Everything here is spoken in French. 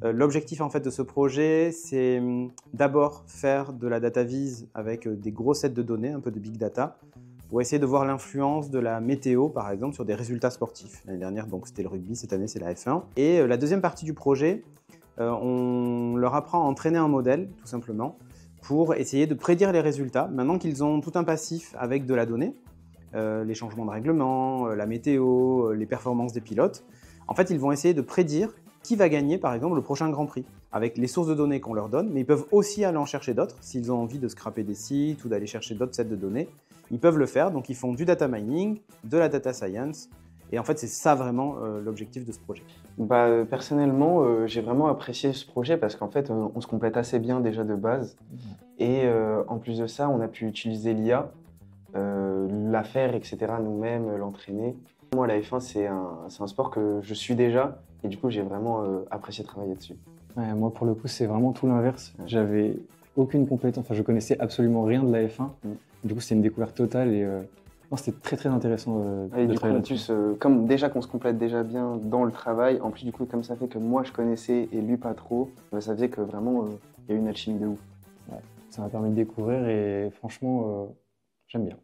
L'objectif en fait de ce projet, c'est d'abord faire de la data vise avec des gros sets de données, un peu de big data, pour essayer de voir l'influence de la météo, par exemple, sur des résultats sportifs. L'année dernière, donc c'était le rugby, cette année, c'est la F1. Et la deuxième partie du projet, on leur apprend à entraîner un modèle, tout simplement, pour essayer de prédire les résultats. Maintenant qu'ils ont tout un passif avec de la donnée, les changements de règlement, la météo, les performances des pilotes, en fait, ils vont essayer de prédire qui va gagner, par exemple, le prochain Grand Prix, avec les sources de données qu'on leur donne, mais ils peuvent aussi aller en chercher d'autres, s'ils ont envie de scraper des sites ou d'aller chercher d'autres sets de données, ils peuvent le faire, donc ils font du data mining, de la data science, et en fait, c'est ça vraiment l'objectif de ce projet. Personnellement, j'ai vraiment apprécié ce projet parce qu'en fait, on se complète assez bien déjà de base. Et en plus de ça, on a pu utiliser l'IA, la faire, etc. nous-mêmes, l'entraîner. Moi, la F1, c'est un sport que je suis déjà et du coup, j'ai vraiment apprécié travailler dessus. Ouais, moi, pour le coup, c'est vraiment tout l'inverse. J'avais aucune compétence, enfin, je connaissais absolument rien de la F1. Du coup, c'était une découverte totale et non, c'était très très intéressant Et de du coup, travailler en là-dessus. plus, comme déjà qu'on se complète déjà bien dans le travail, en plus, du coup, comme ça fait que moi, je connaissais et lui pas trop, ça faisait que vraiment, il y a eu une alchimie de ouf. Ça m'a permis de découvrir et franchement, j'aime bien.